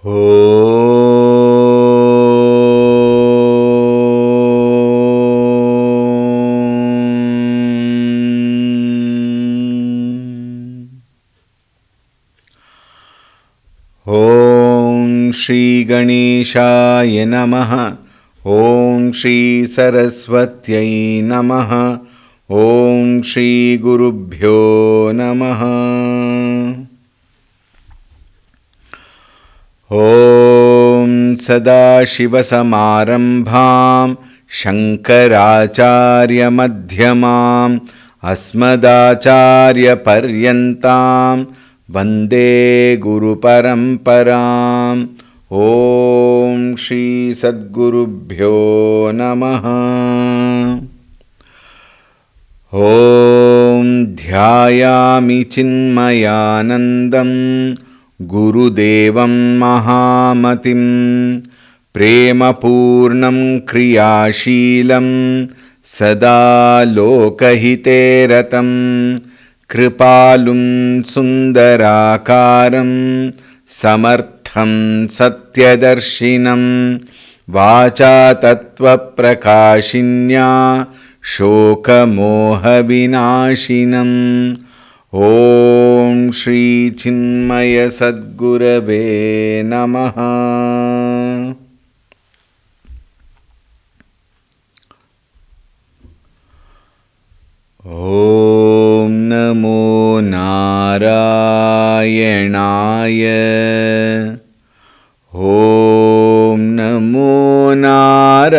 ॐ श्री गणेशाय नमः। ॐ श्री सरस्वत्यै नमः। ॐ श्री गुरुभ्यो नमः। ॐ सदाशिवसमारम्भां शङ्कराचार्यमध्यमाम् अस्मदाचार्यपर्यन्तां वन्दे गुरुपरम्पराम्। ॐ श्री सद्गुरुभ्यो नमः। ॐ ध्यायामि चिन्मयानन्दं गुरुदेवं महामतिं प्रेमपूर्णं क्रियाशीलं सदा लोकहिते रतं कृपालुं सुन्दराकारं समर्थं सत्यदर्शिनं वाचा तत्त्वप्रकाशिन्या शोकमोहविनाशिनम्। ॐ श्री चिन्मय सद्गुरवे नमः। ॐ नमो नारायणाय। ॐ नमो नारायणाय।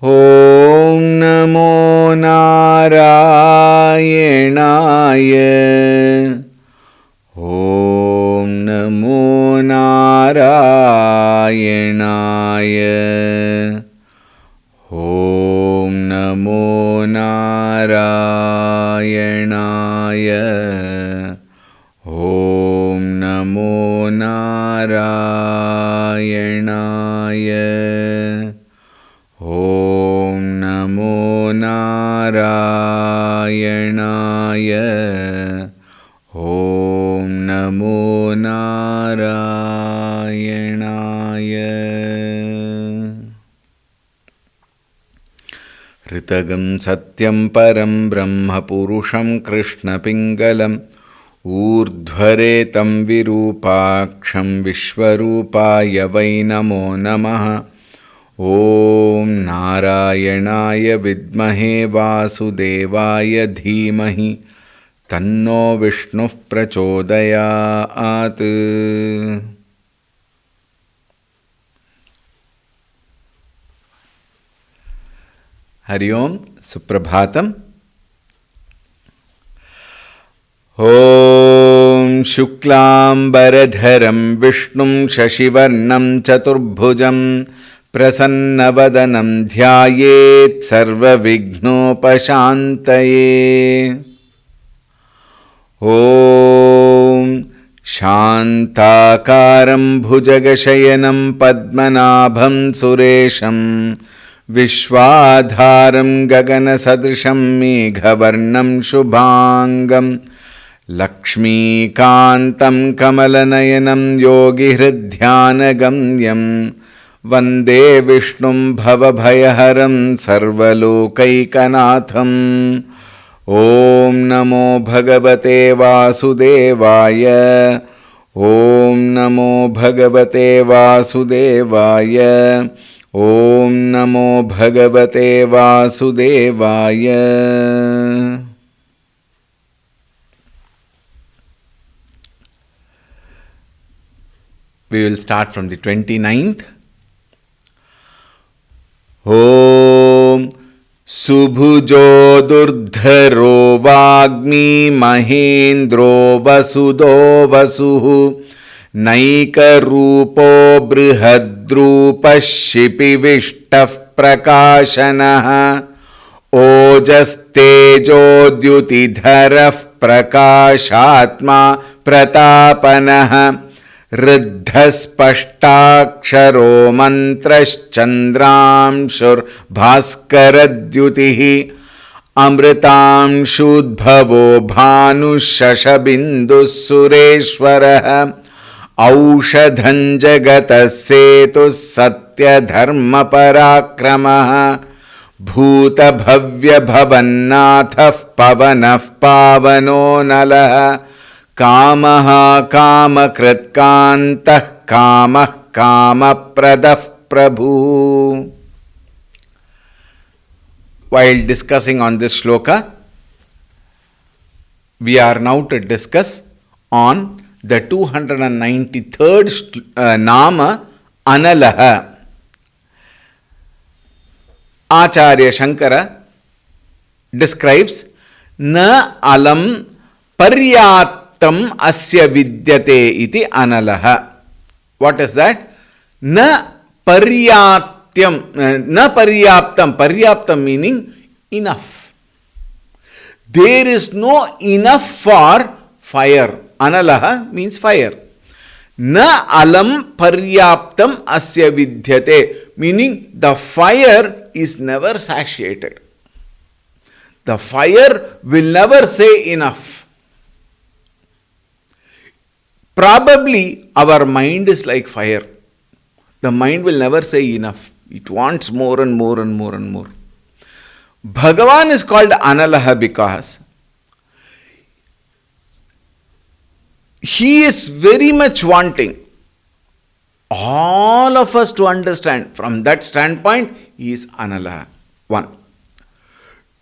ॐ नमो नारायणाय। ॐ नमो नारायणाय। ॐ नमो नारायणाय। ॐ नमो नारायणाय। ॐ नमो नारायणाय। ॐ नमो नारायणाय। ऋतगं सत्यं परं ब्रह्म पुरुषं कृष्णपिङ्गलम् ऊर्ध्वरेतं विरूपाक्षं विश्वरूपाय वै नमो नमः। ॐ नारायणाय विद्महे वासुदेवाय धीमहि तन्नो विष्णुः प्रचोदयात्। हरि ओम, सुप्रभातम्। ॐ शुक्लांबरधरं विष्णुं शशिवर्णं चतुर्भुजं प्रसन्नवदनं ध्यायेत् सर्वविघ्नोपशान्तये। ॐ शान्ताकारं भुजगशयनं पद्मनाभं सुरेशं विश्वाधारं गगनसदृशं मेघवर्णं शुभांगं लक्ष्मीकान्तं कमलनयनं योगिहृद्ध्यानगम्यं वन्दे विष्णुं भवभयहरं सर्वलोकैकनाथम्। ॐ नमो भगवते वासुदेवाय। ॐ नमो भगवते वासुदेवाय। ॐ नमो भगवते वासुदेवाय। We will start from the 29th. ॐ सुभुजो दुर्धरो वाग्मी महेन्द्रो वसुदो वसुः नैकरूपो बृहद्रूपः शिपिविष्टः प्रकाशनः ओजस्तेजोद्युतिधरः प्रकाशात्मा प्रतापनः ऋद्धस्पष्टाक्षरो मन्त्रश्चन्द्रांशुर्भास्करद्युतिः अमृतांशुद्भवो भानुशशबिन्दुः सुरेश्वरः औषधं जगतः सेतुः सत्यधर्मपराक्रमः भूतभव्यभवन्नाथः पवनः पावनो नलः कामः कामकृत्कान्तः कामः कामप्रदः प्रभुः. While discussing on this shloka, we are now to discuss on the 293rd Nama Analaha. Acharya Shankara describes Na alam paryattam asya vidyate iti analaha. What is that? Na paryattam. Na paryaptam. Paryaptam meaning enough. There is no enough for fire. Analaha means fire. Na alam paryaptam asya vidyate, meaning the fire is never satiated. The fire will never say enough. Probably our mind is like fire. The mind will never say enough. It wants more and more and more and more. Bhagavan is called Analaha because he is very much wanting all of us to understand. From that standpoint, he is Analaha. 1.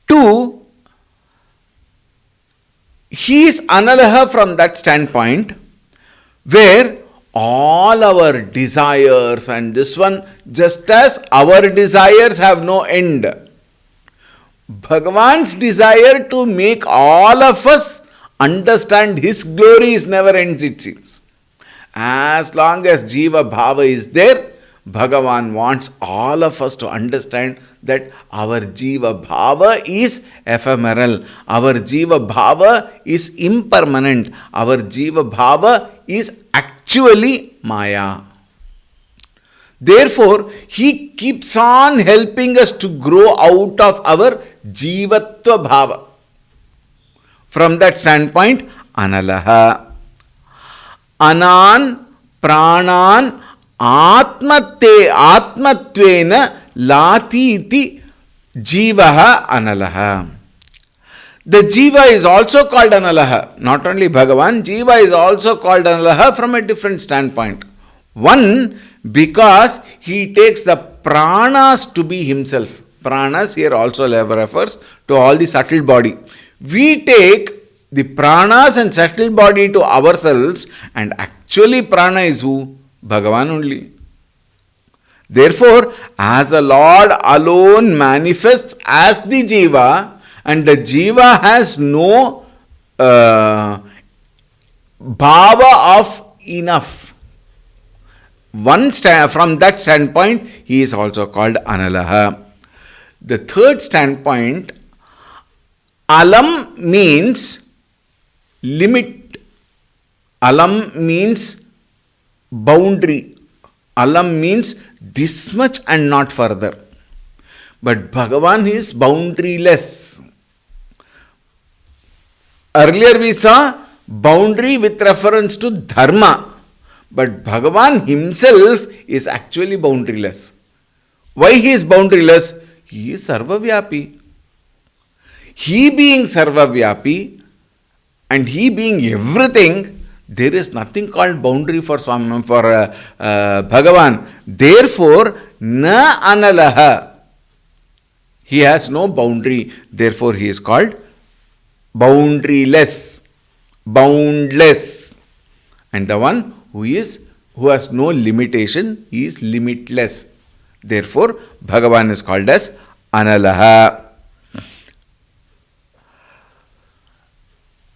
2. He is Analaha from that standpoint where all our desires and this one, just as our desires have no end, Bhagavan's desire to make all of us understand his glory is never ends, it seems. As long as Jiva Bhava is there, Bhagavan wants all of us to understand that our Jiva Bhava is ephemeral, our Jiva Bhava is impermanent, our Jiva Bhava is actually Maya. Therefore, he keeps on helping us to grow out of our Jivatva Bhava. From that standpoint, Analaha. Anan pranan atmatvena lati iti jivaha analaha. The Jiva is also called Analaha. Not only Bhagavan, Jiva is also called Analaha from a different standpoint. 1, because he takes the pranas to be himself. Pranas here also refers to all the subtle body. We take the pranas and subtle body to ourselves, and actually prana is who? Bhagavan only. Therefore, as the Lord alone manifests as the Jiva, and the Jiva has no bhava of enough. From that standpoint, he is also called Analaha. The third standpoint, Alam means limit. Alam means boundary. Alam means this much and not further. But Bhagavan is boundaryless. Earlier we saw boundary with reference to dharma. But Bhagavan himself is actually boundaryless. Why he is boundaryless? He is sarvavyapi. He being sarvavyapi and he being everything, there is nothing called boundary for Bhagavan. Therefore, na analaha. He has no boundary. Therefore, he is called boundaryless, boundless. And the one who has no limitation, he is limitless. Therefore, Bhagavan is called as Analaha.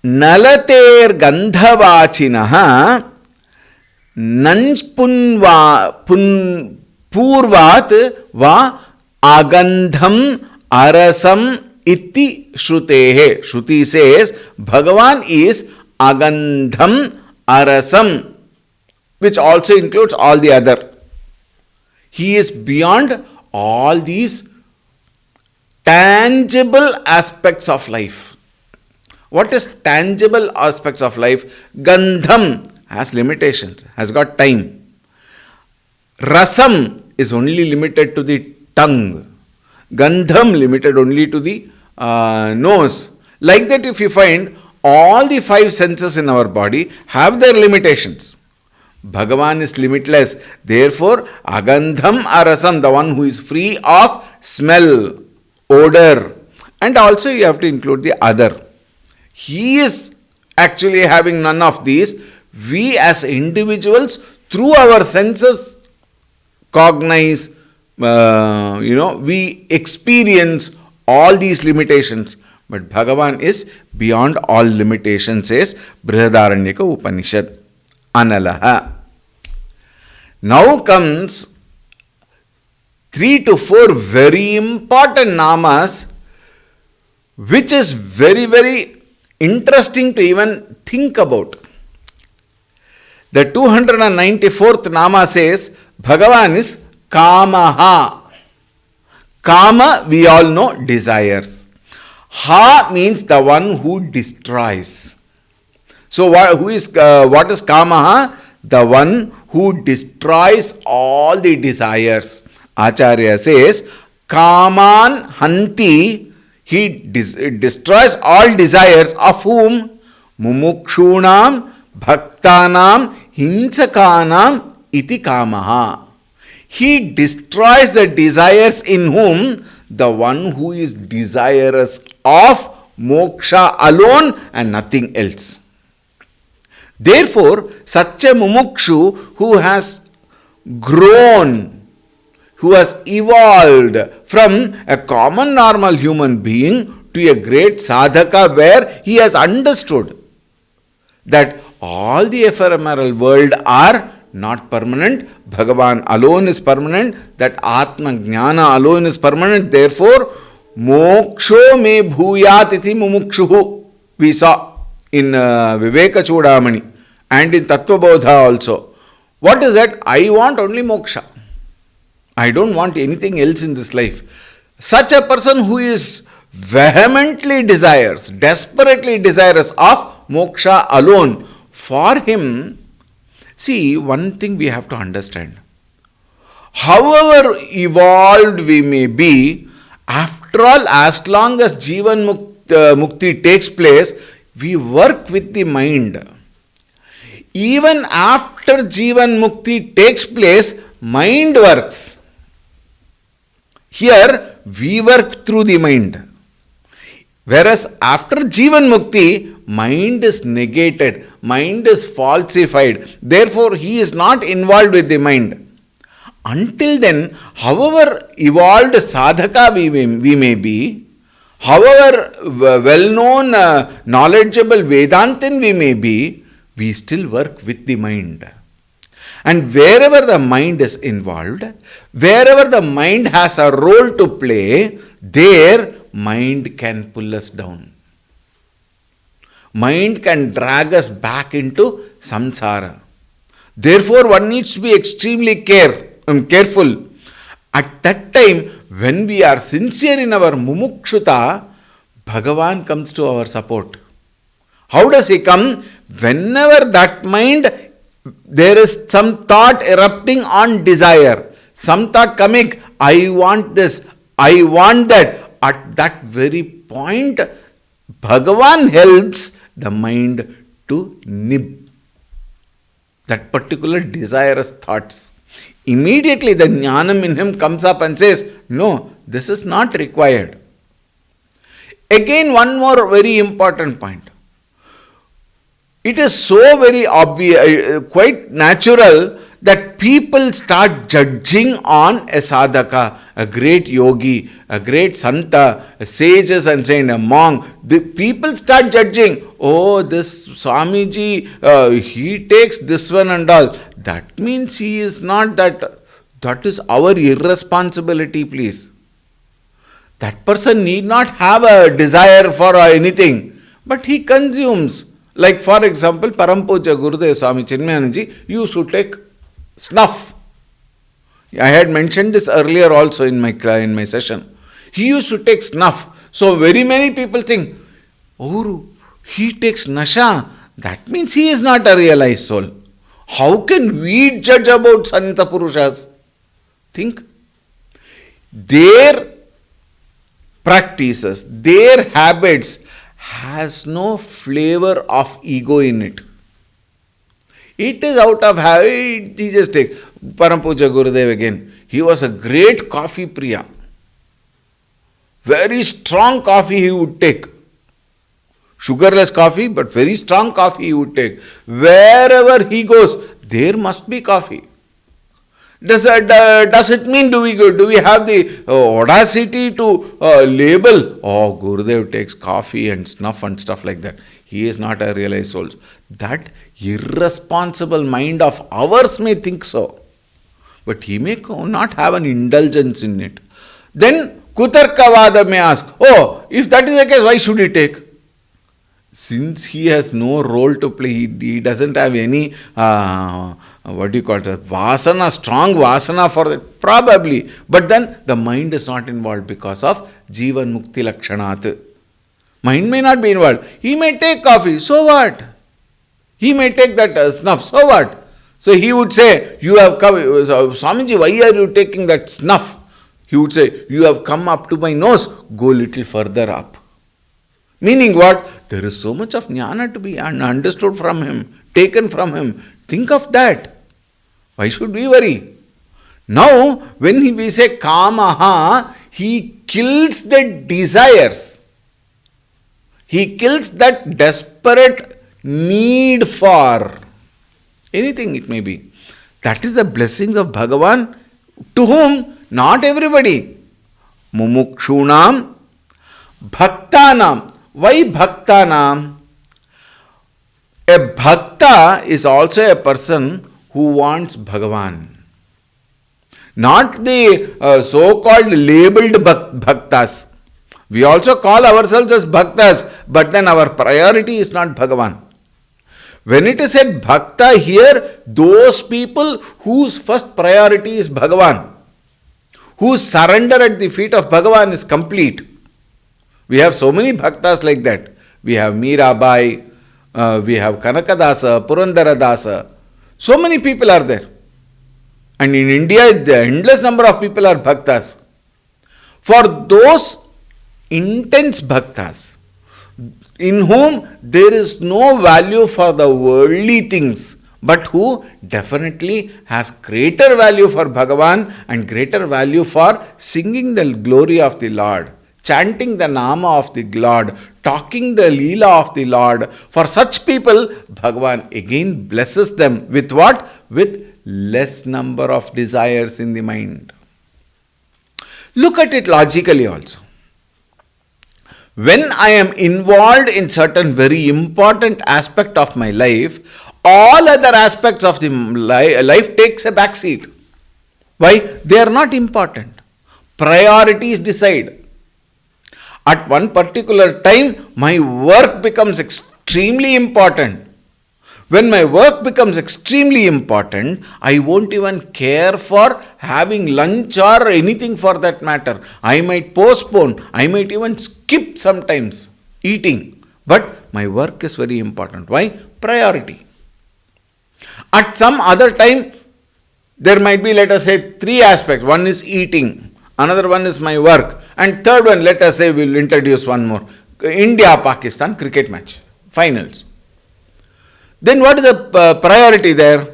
Nalater gandhavachinaha purvat va agandham arasam iti shrutehe. Shruti says Bhagavan is agandham arasam, which also includes all the other. He is beyond all these tangible aspects of life. What is tangible aspects of life? Gandham has limitations, has got time. Rasam is only limited to the tongue. Gandham limited only to the nose. Like that, if you find all the five senses in our body have their limitations. Bhagavan is limitless. Therefore, agandham arasam, the one who is free of smell, odor, and also you have to include the other. He is actually having none of these. We as individuals, through our senses, cognize, we experience all these limitations. But Bhagavan is beyond all limitations, says Brihadaranyaka Upanishad. Analaha. Now comes 3 to 4 very important namas, which is very, very interesting to even think about. The 294th nama says Bhagavan is Kamaha. Kama, we all know, desires. Ha means the one who destroys. So what is Kamaha? The one who destroys all the desires. Acharya says, Kaman Hanti, he destroys all desires of whom? Mumukshunam, Bhaktanam, Hinsakanam, iti Kamaha. He destroys the desires in whom? The one who is desirous of moksha alone and nothing else. Therefore, such a mumukshu who has grown, who has evolved from a common normal human being to a great sadhaka, where he has understood that all the ephemeral world are not permanent, Bhagavan alone is permanent, that Atma Jnana alone is permanent. Therefore, moksho me bhuyat iti mumukshuhu, we saw in Viveka Chudamani and in Tattva Bodha also. What is that? I want only moksha. I don't want anything else in this life. Such a person who is vehemently desires, desperately desirous of moksha alone, for him, see, one thing we have to understand. However evolved we may be, after all, as long as Jivan Mukti takes place, we work with the mind. Even after Jivan Mukti takes place, mind works. Here, we work through the mind. Whereas after Jivan Mukti, mind is negated, mind is falsified. Therefore, he is not involved with the mind. Until then, however evolved sadhaka we may be, however well-known, knowledgeable Vedantin we may be, we still work with the mind. And wherever the mind is involved, wherever the mind has a role to play, there mind can pull us down. Mind can drag us back into samsara. Therefore, one needs to be extremely careful. At that time, when we are sincere in our mumukshuta, Bhagavan comes to our support. How does he come? Whenever that mind, there is some thought erupting on desire, some thought coming, I want this, I want that. At that very point, Bhagavan helps the mind to nib that particular desirous thoughts. Immediately the jnanam in him comes up and says, no, this is not required. Again, one more very important point. It is so very obvious, quite natural, that people start judging on a sadhaka, a great yogi, a great santa, a sages and saying a monk. The people start judging, oh, this Swamiji, he takes this one and all. That means he is not that. That is our irresponsibility, please. That person need not have a desire for anything, but he consumes. Like for example, Parampuja Gurudev Swami Chinmayananji used to take snuff. I had mentioned this earlier also in my session. He used to take snuff. So very many people think, oh, he takes nasha. That means he is not a realized soul. How can we judge about Santa Purushas? Think. Their practices, their habits has no flavor of ego in it. It is out of habit. He just take Param Puja Gurudev again. He was a great coffee priya. Very strong coffee he would take. Sugarless coffee, but very strong coffee he would take. Wherever he goes, there must be coffee. Does it mean do we have the audacity to label, oh, Gurudev takes coffee and snuff and stuff like that. He is not a realized soul. That irresponsible mind of ours may think so. But he may not have an indulgence in it. Then Kutarkavada may ask, oh, if that is the case, why should he take? Since he has no role to play, he doesn't have any, vasana, strong vasana for it, probably. But then the mind is not involved because of Jivan Mukti Lakshanat. Mind may not be involved. He may take coffee, so what? He may take that snuff, so what? So he would say, you have come, Swamiji, why are you taking that snuff? He would say, you have come up to my nose, go little further up. Meaning what? There is so much of jnana to be understood from him, taken from him. Think of that. Why should we worry? Now, when we say kamaha, he kills the desires. He kills that desperate need for anything it may be. That is the blessings of Bhagavan, to whom not everybody. Mumukshunam, bhaktanam. Why bhaktanam? A bhakta is also a person who wants Bhagavan. Not the so-called labeled bhaktas. We also call ourselves as bhaktas, but then our priority is not Bhagavan. When it is said bhakta here, those people whose first priority is Bhagavan, whose surrender at the feet of Bhagavan is complete. We have so many bhaktas like that. We have Mirabai, we have Kanakadasa, Purandaradasa. So many people are there. And in India, the endless number of people are bhaktas. For those intense bhaktas, in whom there is no value for the worldly things, but who definitely has greater value for Bhagavan and greater value for singing the glory of the Lord, chanting the Nama of the Lord, talking the Leela of the Lord. For such people, Bhagavan again blesses them with what? With less number of desires in the mind. Look at it logically also. When I am involved in certain very important aspect of my life, all other aspects of the life takes a back seat. Why? They are not important. Priorities decide. At one particular time, my work becomes extremely important. When my work becomes extremely important, I won't even care for having lunch or anything for that matter. I might postpone, I might even skip sometimes eating. But my work is very important. Why? Priority. At some other time, there might be, let us say, three aspects. One is eating, another one is my work, and third one, let us say, we'll introduce one more. India-Pakistan cricket match, finals. Then what is the priority there?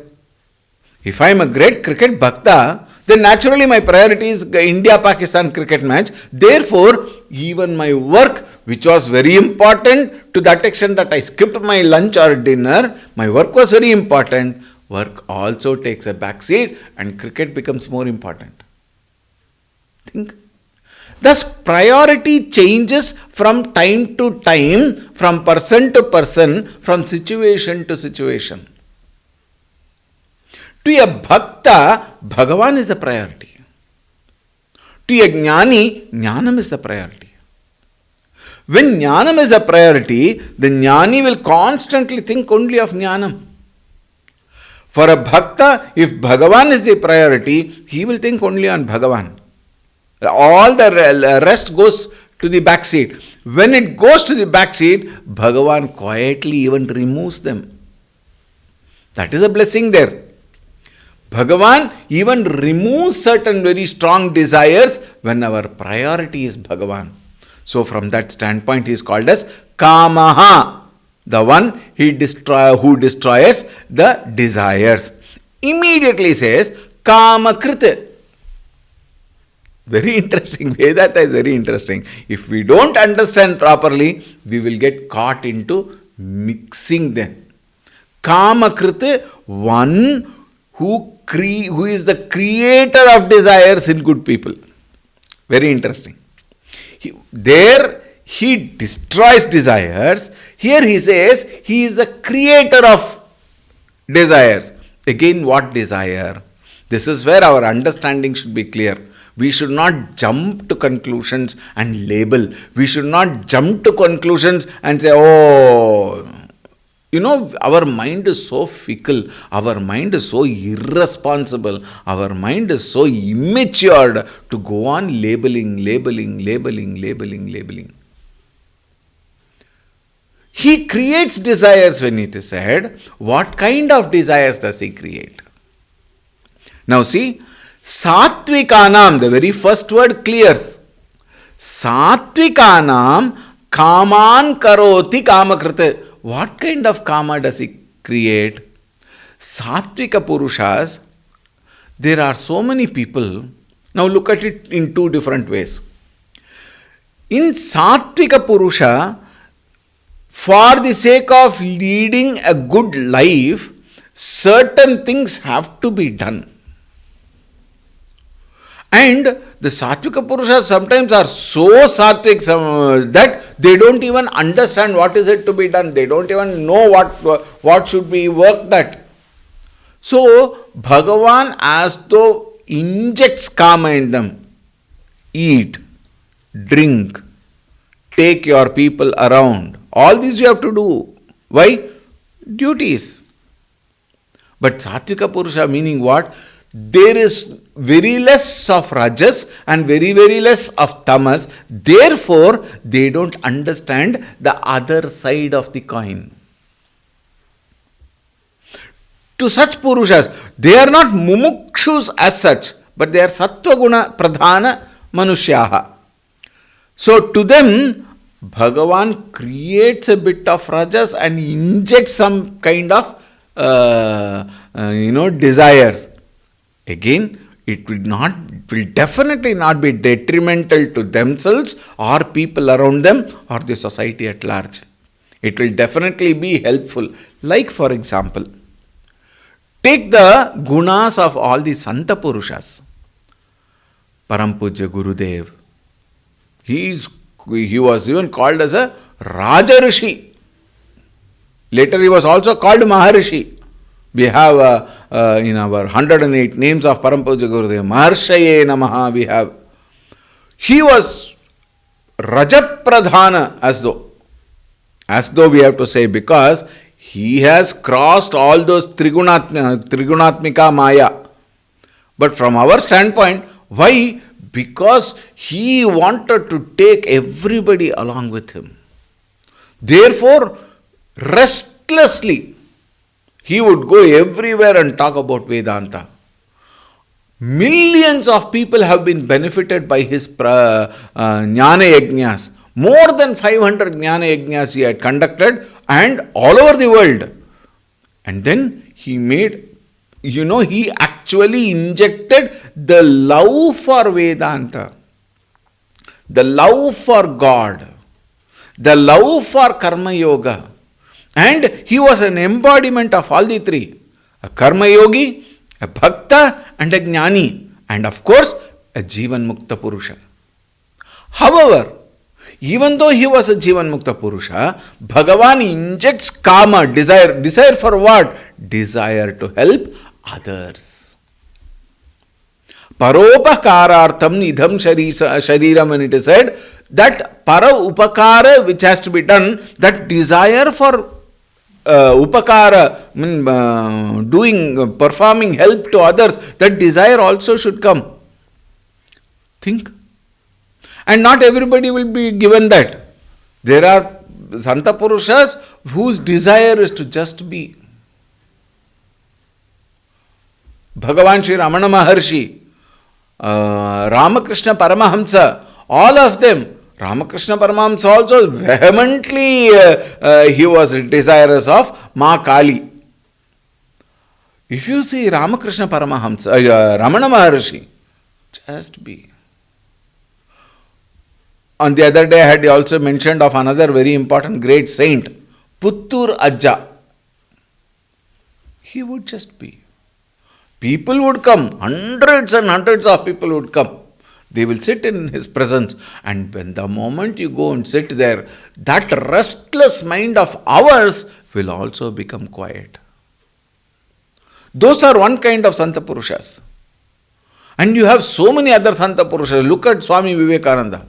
If I am a great cricket bhakta, then naturally my priority is India-Pakistan cricket match. Therefore, even my work, which was very important to that extent that I skipped my lunch or dinner, my work was very important. Work also takes a back seat and cricket becomes more important. Think. Thus, priority changes from time to time, from person to person, from situation to situation. To a bhakta, Bhagavan is the priority. To a jnani, jnanam is the priority. When jnanam is the priority, the jnani will constantly think only of jnanam. For a bhakta, if Bhagavan is the priority, he will think only on Bhagavan. All the rest goes to the back seat. When it goes to the back seat, Bhagavan quietly even removes them. That is a blessing there. Bhagavan even removes certain very strong desires when our priority is Bhagavan. So from that standpoint, he is called as Kamaha, the one who destroys the desires. Immediately says Kamakrita. Very interesting. Vedanta is very interesting. If we don't understand properly, we will get caught into mixing them. Kamakrita, one who is the creator of desires in good people. Very interesting. There he destroys desires. Here he says he is the creator of desires. Again, what desire? This is where our understanding should be clear. We should not jump to conclusions and label. We should not jump to conclusions and say, oh, our mind is so fickle. Our mind is so irresponsible. Our mind is so immature to go on labeling. He creates desires when it is said. What kind of desires does he create? Now see, Satvikanam, the very first word clears. Satvikanam kaman karoti kamakrita. What kind of kama does he create? Satvika Purushas, there are so many people. Now look at it in two different ways. In Satvika Purusha, for the sake of leading a good life, certain things have to be done. And the Satvika Purushas sometimes are so Satvik that they don't even understand what is it to be done. They don't even know what should be worked at. So, Bhagavan as though injects karma in them. Eat, drink, take your people around. All these you have to do. Why? Duties. But Satvika Purusha meaning what? There is very less of rajas and very less of tamas. Therefore, they don't understand the other side of the coin. To such Purushas, they are not mumukshus as such, but they are sattva guna pradhana manushyaha. So to them, Bhagavan creates a bit of rajas and injects some kind of desires. Again, it will definitely not be detrimental to themselves or people around them or the society at large. It will definitely be helpful. Like for example, take the gunas of all the Santa Purushas. Parampuja Gurudev. He was even called as a Raja Rishi. Later he was also called Maharishi. We have in our 108 names of Parampuja Gurudev, Maharshaye Namaha we have. He was Rajapradhana as though we have to say, because he has crossed all those Trigunatmika Maya. But from our standpoint, why? Because he wanted to take everybody along with him. Therefore, restlessly, he would go everywhere and talk about Vedanta. Millions of people have been benefited by his Jnana Yajnas. More than 500 Jnana Yajnas he had conducted and all over the world. And then he he actually injected the love for Vedanta, the love for God, the love for Karma Yoga. And he was an embodiment of all the three. A Karma Yogi, a Bhakta and a Jnani. And of course, a Jivan Mukta Purusha. However, even though he was a Jivan Mukta Purusha, Bhagavan injects kama, desire. Desire for what? Desire to help others. Paropakarartham nidham shariram, when it is said that para upakara which has to be done, that desire for upakara, performing help to others, that desire also should come. Think, And not everybody will be given that. There are Santa Purushas whose desire is to just be. Bhagavan Sri Ramana Maharshi, Ramakrishna Paramahamsa, all of them. Ramakrishna Paramahamsa also vehemently he was desirous of Ma Kali. If you see Ramakrishna Paramahamsa, Ramana Maharshi, just be. On the other day, I had also mentioned of another very important great saint, Puttur Ajja. He would just be. People would come, hundreds and hundreds of people would come. They will sit in his presence, and when the moment you go and sit there, that restless mind of ours will also become quiet. Those are one kind of Santa Purushas. And you have so many other Santa Purushas. Look at Swami Vivekananda.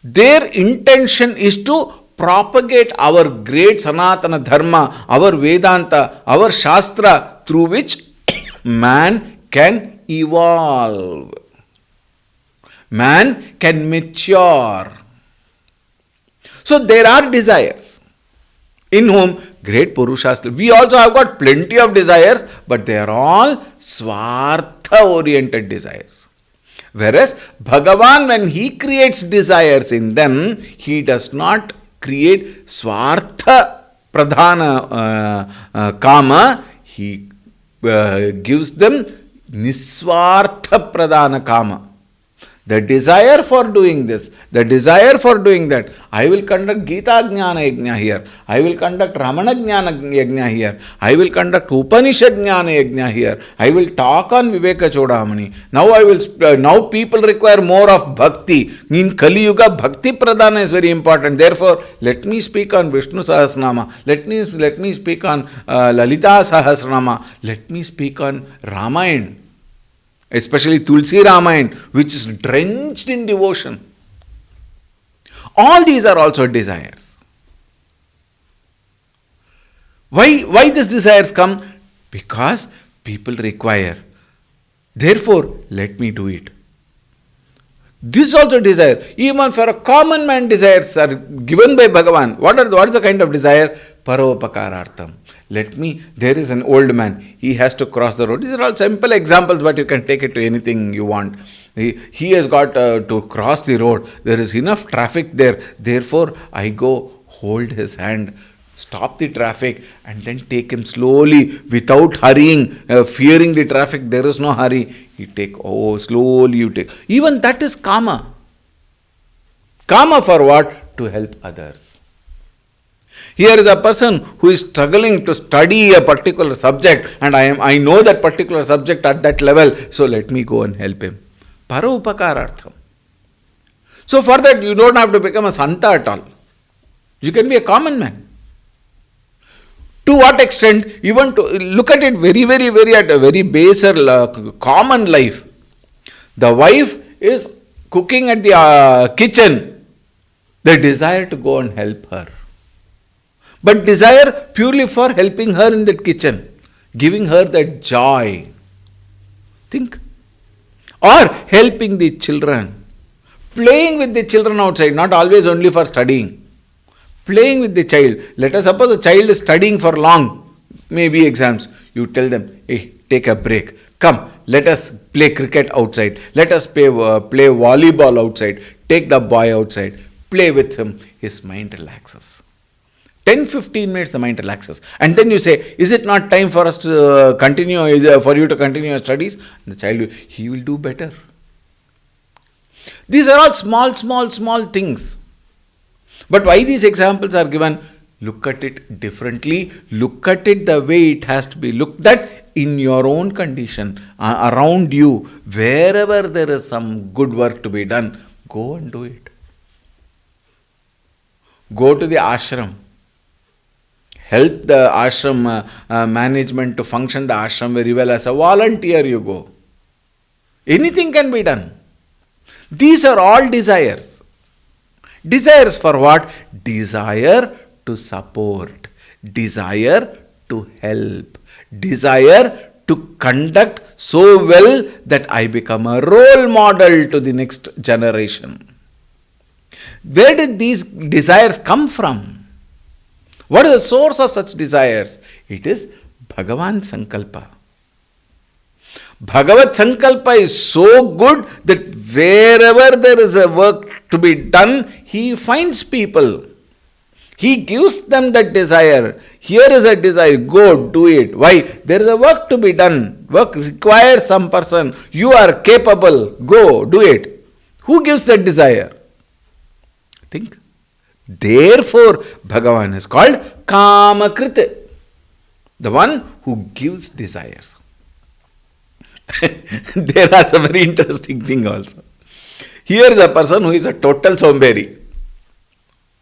Their intention is to propagate our great Sanatana Dharma, our Vedanta, our Shastra, through which man can evolve. Man can mature. So there are desires in whom great Purushas live. We also have got plenty of desires, but they are all Swartha oriented desires. Whereas Bhagavan, when he creates desires in them, he does not create Swartha Pradhana Kama, he gives them Niswartha Pradhana Kama. The desire for doing this, the desire for doing that. I will conduct Gita Jnana Yajna here. I will conduct Ramana Jnana Yajna here. I will conduct Upanishad Jnana Yajna here. I will talk on Viveka Chodamani. Now people require more of bhakti. In Kali Yuga, bhakti pradhana is very important. Therefore, let me speak on Vishnu Sahasranama. Let me speak on Lalita Sahasranama. Let me speak on Ramayana. Especially Tulsi Ramayana, which is drenched in devotion. All these are also desires. Why these desires come? Because people require. Therefore, let me do it. This is also desire. Even for a common man, desires are given by Bhagavan. What is the kind of desire? Paropakarartham. There is an old man, he has to cross the road. These are all simple examples, but you can take it to anything you want. He has got to cross the road. There is enough traffic there. Therefore, I go hold his hand, stop the traffic, and then take him slowly without hurrying, fearing the traffic. There is no hurry. Slowly you take. Even that is karma. Karma for what? To help others. Here is a person who is struggling to study a particular subject, and I know that particular subject at that level, so let me go and help him. Paropakarartham. So for that, you don't have to become a Santa at all. You can be a common man. To what extent? Even to look at it very, very, very at a very baser, common life. The wife is cooking at the kitchen. The desire to go and help her. But desire purely for helping her in that kitchen, giving her that joy. Think. Or helping the children. Playing with the children outside, not always only for studying. Playing with the child. Let us suppose the child is studying for long, maybe exams. You tell them, hey, take a break. Come, let us play cricket outside. Let us play volleyball outside. Take the boy outside. Play with him. His mind relaxes. 10-15 minutes the mind relaxes. And then you say, is it not time for us to continue, for you to continue your studies? And the child, he will do better. These are all small things. But why these examples are given? Look at it differently. Look at it the way it has to be looked at in your own condition, around you. Wherever there is some good work to be done, go and do it. Go to the ashram. Help the ashram management to function the ashram very well. As a volunteer you go. Anything can be done. These are all desires. Desires for what? Desire to support. Desire to help. Desire to conduct so well that I become a role model to the next generation. Where did these desires come from? What is the source of such desires? It is Bhagavan Sankalpa. Bhagavad Sankalpa is so good that wherever there is a work to be done, he finds people. He gives them that desire. Here is a desire, go do it. Why? There is a work to be done. Work requires some person. You are capable, go do it. Who gives that desire? Think. Therefore, Bhagavan is called Kamakrita, the one who gives desires. There is a very interesting thing also. Here is a person who is a total somberi,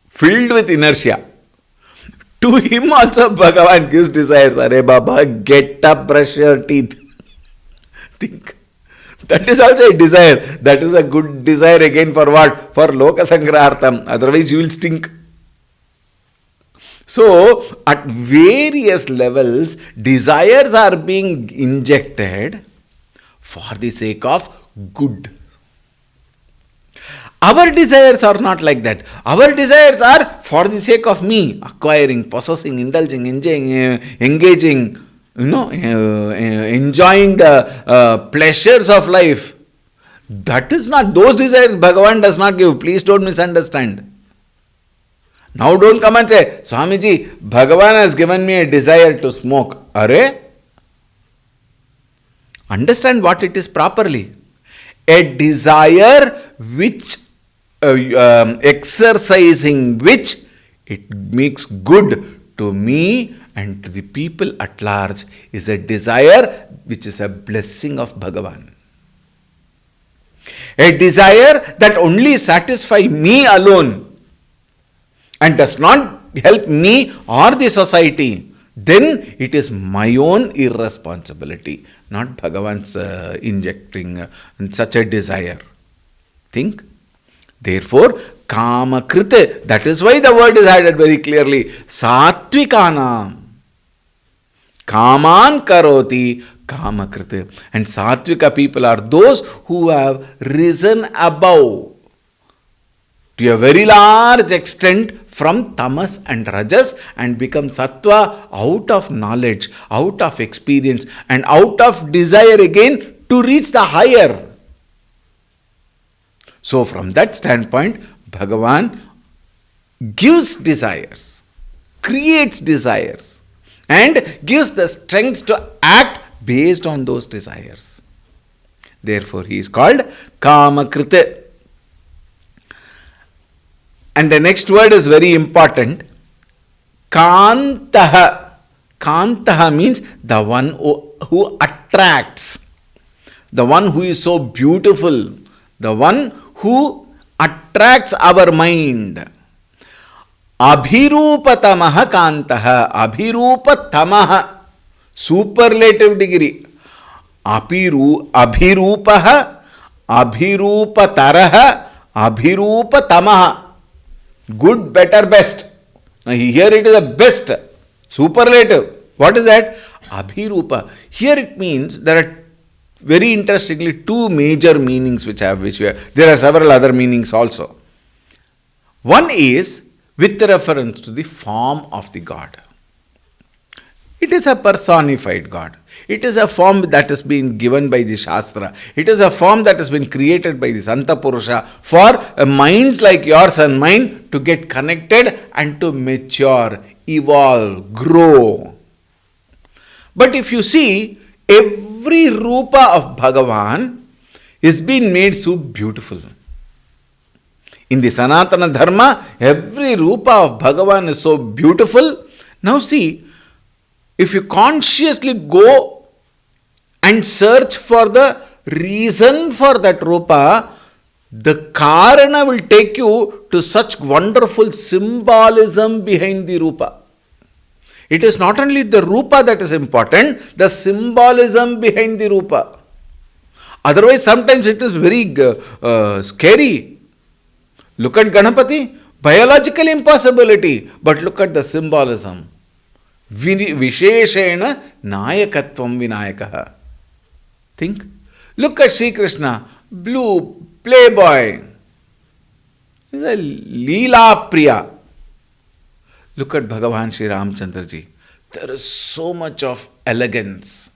filled with inertia. To him also Bhagavan gives desires. Are Baba, get up, brush your teeth. Think. That is also a desire. That is a good desire again for what? For Loka Sangrahartam. Otherwise you will stink. So, at various levels, desires are being injected for the sake of good. Our desires are not like that. Our desires are for the sake of me, acquiring, possessing, indulging, enjoying, engaging, enjoying the pleasures of life. That is not, those desires Bhagavan does not give. Please don't misunderstand. Now don't come and say, Swamiji, Bhagavan has given me a desire to smoke. Arre? Understand what it is properly. A desire which, exercising which, it makes good to me and to the people at large, is a desire which is a blessing of Bhagavan. A desire that only satisfies me alone and does not help me or the society, then it is my own irresponsibility, not Bhagavan's injecting such a desire. Think. Therefore, Kamakrita, that is why the word is added very clearly. Satvikanam. Kaman karoti Kamakrita. And Satvika people are those who have risen above to a very large extent from tamas and rajas and become sattva out of knowledge, out of experience and out of desire again to reach the higher. So from that standpoint, Bhagavan gives desires, creates desires and gives the strength to act based on those desires. Therefore, he is called Kamakrita. And the next word is very important. Kantaha. Kantaha means the one who attracts. The one who is so beautiful. The one who attracts our mind. Abhirupatamaha Kantaha. Abhirupatamaha. Superlative degree. Abhirupaha. Abhirupataraha. Abhirupatamaha. Good, better, best. Now here it is a best, superlative. What is that? Abhirupa. Here it means there are very interestingly two major meanings there are several other meanings also. One is with reference to the form of the God. It is a personified God. It is a form that has been given by the Shastra. It is a form that has been created by the Santa Purusha for minds like yours and mine to get connected and to mature, evolve, grow. But if you see, every Rupa of Bhagavan is being made so beautiful. In the Sanatana Dharma, every Rupa of Bhagavan is so beautiful. Now see, if you consciously go and search for the reason for that Rupa, the Karana will take you to such wonderful symbolism behind the Rupa. It is not only the Rupa that is important, the symbolism behind the Rupa. Otherwise, sometimes it is very scary. Look at Ganapati, biological impossibility, but look at the symbolism. Visheshena Nayakatvam Vinayakaha. Think. Look at Sri Krishna, blue, playboy. He's a Leela Priya. Look at Bhagavan Sri Ramchandra ji. There is so much of elegance.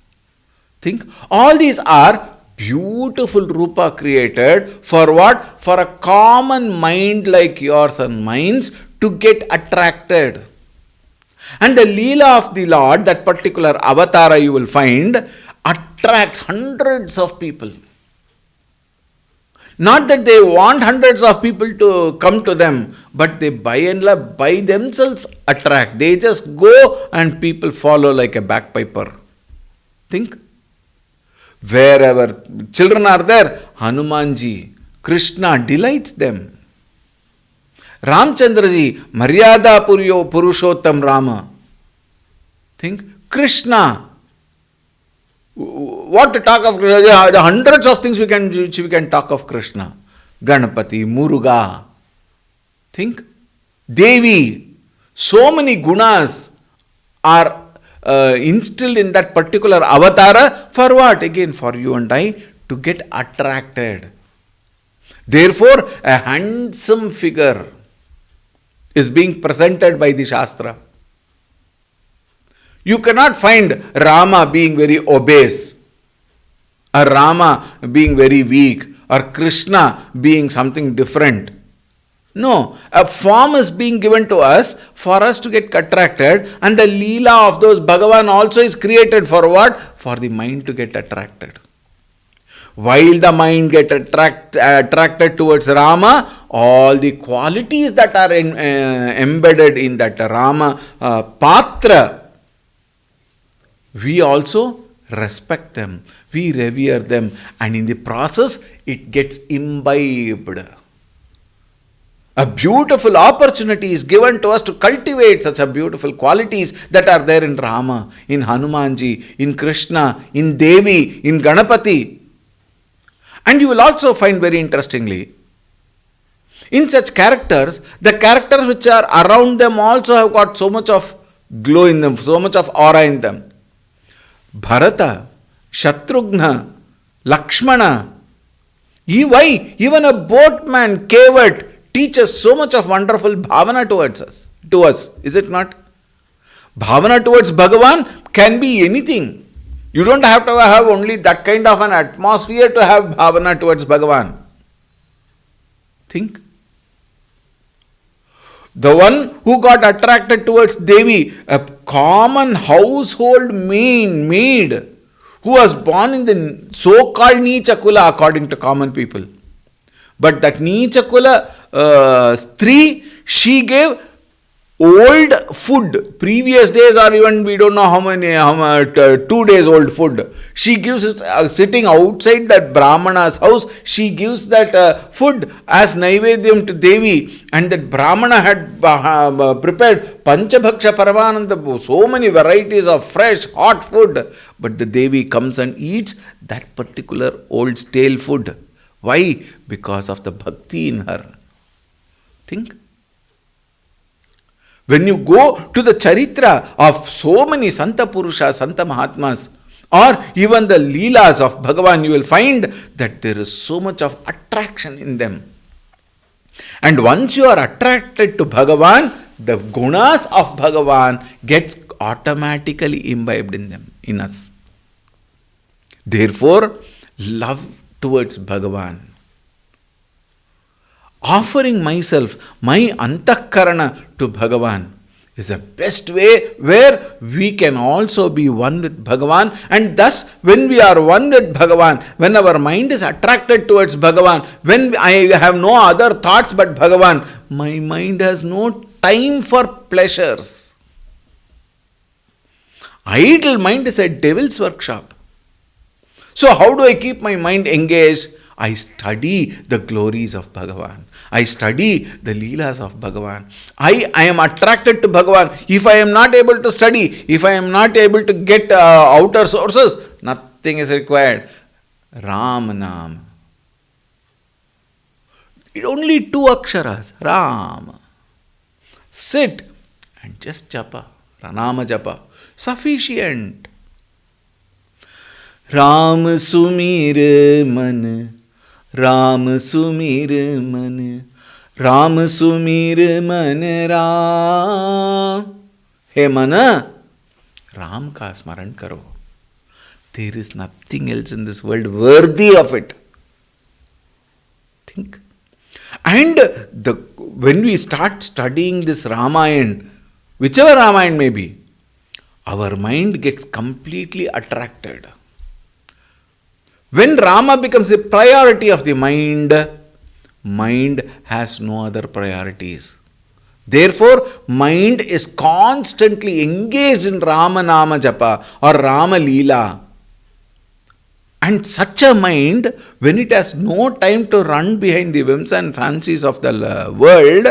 Think. All these are beautiful rupa created for what? For a common mind like yours and mine's to get attracted. And the Leela of the Lord, that particular avatara you will find, attracts hundreds of people. Not that they want hundreds of people to come to them, but they by themselves attract. They just go and people follow like a bagpiper. Think. Wherever children are there, Hanumanji, Krishna delights them. Ramchandraji, Maryada Purushottam Rama. Think. Krishna. What to talk of Krishna? There are hundreds of things which we can talk of Krishna. Ganapati, Muruga. Think. Devi. So many gunas are instilled in that particular avatara. For what? Again, for you and I to get attracted. Therefore, a handsome figure is being presented by the Shastra. You cannot find Rama being very obese, or Rama being very weak, or Krishna being something different. No, a form is being given to us for us to get attracted, and the Leela of those Bhagavan also is created for what? For the mind to get attracted. While the mind gets attracted towards Rama, all the qualities that are embedded in that Rama Patra, we also respect them, we revere them, and in the process it gets imbibed. A beautiful opportunity is given to us to cultivate such a beautiful qualities that are there in Rama, in Hanumanji, in Krishna, in Devi, in Ganapati. And you will also find very interestingly, in such characters, the characters which are around them also have got so much of glow in them, so much of aura in them. Bharata, Shatrughna, Lakshmana. Why? Even a boatman, Kevat, teaches so much of wonderful bhavana to us, is it not? Bhavana towards Bhagavan can be anything. You don't have to have only that kind of an atmosphere to have bhavana towards Bhagavan. Think. The one who got attracted towards Devi, a common household maid who was born in the so-called Neecha Kula according to common people. But that Neecha Kula Stree, she gave old food, previous days or even we don't know how many, 2 days old food. She gives it, sitting outside that Brahmana's house, she gives that food as Naivedyam to Devi, and that Brahmana had prepared Panchabhaksha Paramananda, so many varieties of fresh, hot food. But the Devi comes and eats that particular old stale food. Why? Because of the bhakti in her. Think. When you go to the charitra of so many Santa Purushas, Santa Mahatmas, or even the Leelas of Bhagavan, you will find that there is so much of attraction in them. And once you are attracted to Bhagavan, the gunas of Bhagavan gets automatically imbibed in them, in us. Therefore, love towards Bhagavan. Offering myself, my antakarana to Bhagavan is the best way where we can also be one with Bhagavan. And thus, when we are one with Bhagavan, when our mind is attracted towards Bhagavan, when I have no other thoughts but Bhagavan, my mind has no time for pleasures. Idle mind is a devil's workshop. So how do I keep my mind engaged? I study the glories of Bhagavan. I study the Leelas of Bhagavan. I am attracted to Bhagavan. If I am not able to study, if I am not able to get outer sources, nothing is required. Ram Nam. Only 2 aksharas. Ram. Sit and just japa. Ranama japa. Sufficient. Ram Sumeer मन, राम सुमीर मन, राम सुमीर मन राम. हे मन, राम का स्मरण करो. There is nothing else in this world worthy of it. Think. And when we start studying this Ramayana, whichever Ramayana may be, our mind gets completely attracted. When Rama becomes a priority of the mind, mind has no other priorities. Therefore, mind is constantly engaged in Rama Nama Japa or Rama Leela. And such a mind, when it has no time to run behind the whims and fancies of the world,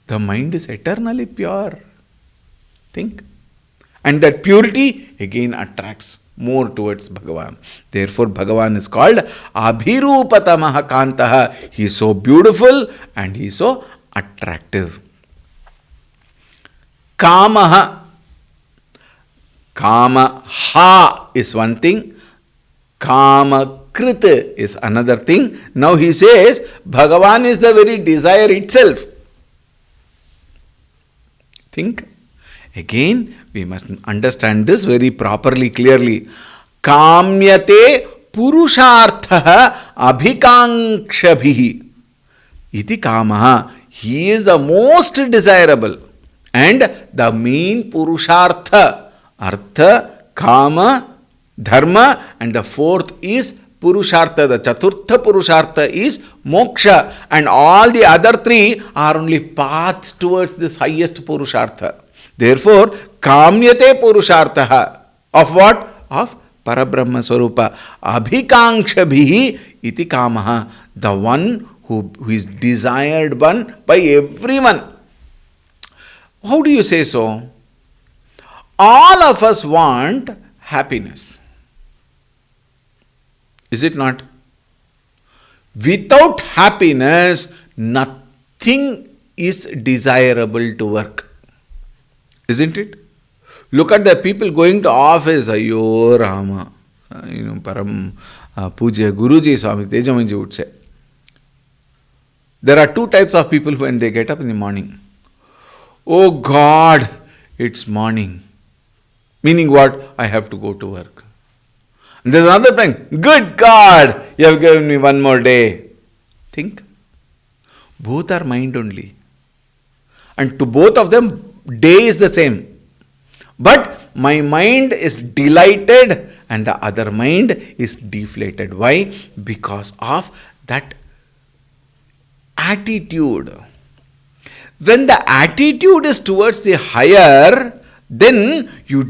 the mind is eternally pure. Think. And that purity again attracts more towards Bhagavan. Therefore, Bhagavan is called Abhirupatamaha Kantaha. He is so beautiful and he is so attractive. Kamaha. Kamaha is one thing. Kama Krit is another thing. Now he says Bhagavan is the very desire itself. Think. Again, we must understand this very properly, clearly. Kamyate purushartha abhikankshabhihi iti kamaha. He is the most desirable and the main purushartha. Artha, kama, dharma, and the fourth is purushartha. The chaturtha purushartha is moksha, and all the other three are only paths towards this highest purushartha. Therefore, kamyate purushartha of what? Of Parabrahma Swarupa. Abhikankshabhihi iti kamaha. The one who is desired one by everyone. How do you say so? All of us want happiness. Is it not? Without happiness, nothing is desirable to work. Isn't it? Look at the people going to office. Ayo Rama. Param Puja Guruji Swami Tejamanji would say. There are two types of people when they get up in the morning. Oh God, it's morning. Meaning what? I have to go to work. And there's another time. Good God, you have given me one more day. Think. Both are mind only. And to both of them, day is the same. But my mind is delighted and the other mind is deflated. Why? Because of that attitude. When the attitude is towards the higher, then your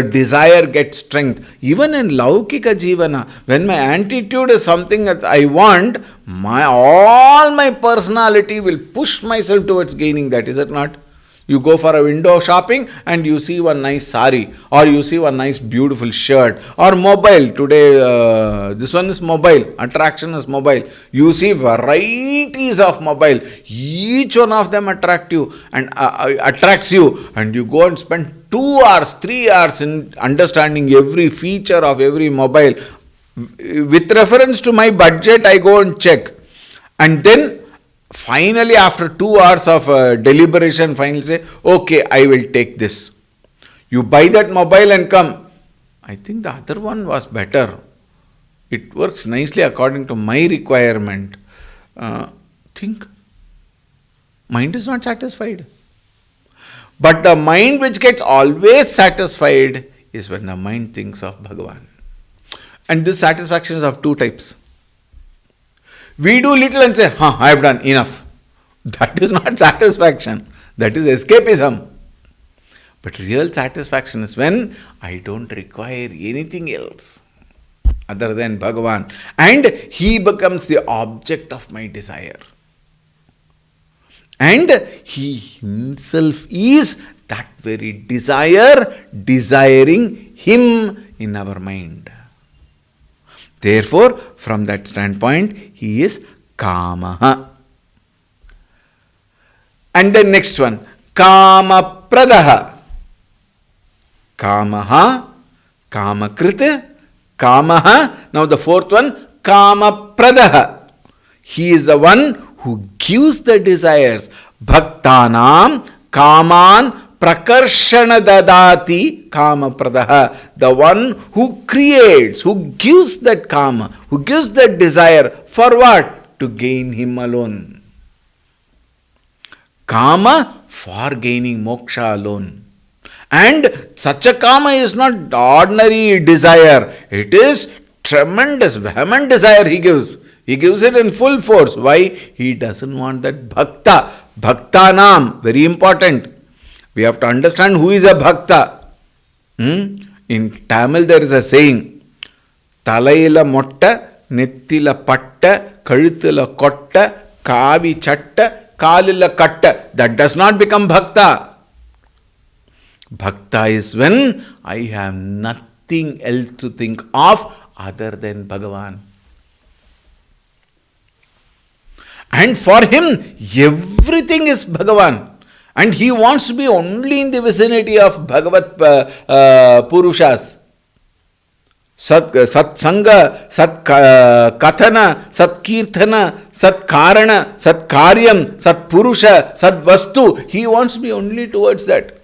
desire gets strength. Even in Laukika Jivana, when my attitude is something that I want, all my personality will push myself towards gaining that. Is it not? You go for a window shopping and you see one nice sari, or you see one nice beautiful shirt, or mobile. Today, this one is mobile. Attraction is mobile. You see varieties of mobile. Each one of them attracts you, and you go and spend 2 hours, 3 hours in understanding every feature of every mobile. With reference to my budget, I go and check, and then finally, after 2 hours of deliberation, finally say, okay, I will take this. You buy that mobile and come. I think the other one was better. It works nicely according to my requirement. Think. Mind is not satisfied. But the mind which gets always satisfied is when the mind thinks of Bhagavan. And this satisfaction is of two types. We do little and say, I have done enough. That is not satisfaction. That is escapism. But real satisfaction is when I don't require anything else other than Bhagavan. And he becomes the object of my desire. And he himself is that very desire, desiring him in our mind. Therefore, from that standpoint, he is Kamaha. And the next one, Kamapradaha. Kamaha, Kamakrita, Kamaha. Now the fourth one, Kamapradaha. He is the one who gives the desires. Bhaktanam Kaman Prakarshana Dadati Kamapradaha. The one who creates, who gives that kama, who gives that desire. For what? To gain him alone. Kama for gaining moksha alone. And such a kama is not ordinary desire. It is tremendous, vehement desire he gives. He gives it in full force. Why? He doesn't want that bhakta. Bhaktanam, very important. We have to understand who is a bhakta. In Tamil there is a saying, Talaila motta, nettila patta, kaluthila kotta, kavi chatta, kalila katta. That does not become bhakta. Bhakta is when I have nothing else to think of other than Bhagavan. And for him, everything is Bhagavan. And he wants to be only in the vicinity of Bhagavat Purushas. Sat Sangha, Sat Kathana, Sat Kirthana, Sat Karana, Sat Karyam, Sat Purusha, Sat Vastu. He wants to be only towards that.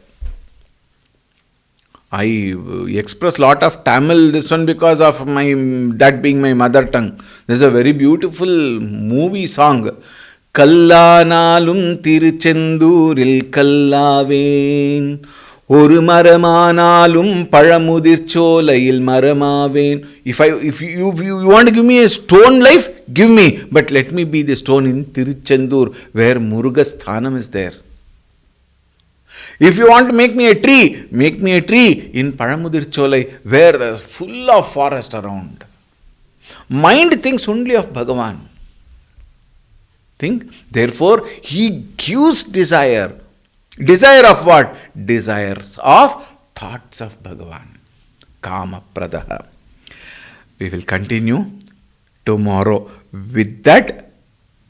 I express lot of Tamil, this one, because of that being my mother tongue. There's a very beautiful movie song. Kallanalum Tiruchenduril Kallaven Oru Maramanalum Paramudircholail Maramaven. If you want to give me a stone life, give me. But let me be the stone in Tiruchendur, where Murugasthanam is there. If you want to make me a tree, make me a tree in Paramudircholai, where there is full of forest around. Mind thinks only of Bhagavan. Think. Therefore, he gives desire. Desire of what? Desires of thoughts of Bhagavan. Kama Pradaha. We will continue tomorrow. With that,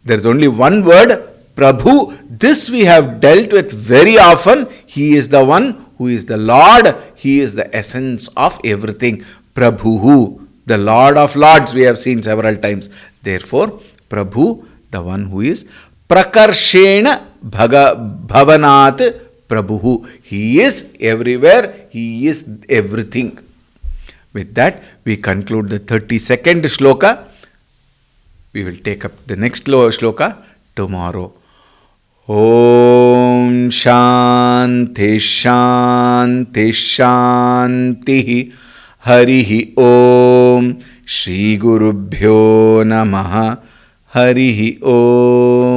there is only one word, Prabhu. This we have dealt with very often. He is the one who is the Lord. He is the essence of everything. Prabhu, the Lord of Lords, we have seen several times. Therefore, Prabhu, the one who is Prakarshena Bhavanat Prabhu. He is everywhere. He is everything. With that, we conclude the 32nd shloka. We will take up the next shloka tomorrow. Om Shanti Shanti Shanti Harihi Om Shri Gurubhyo Namaha Harihi Om.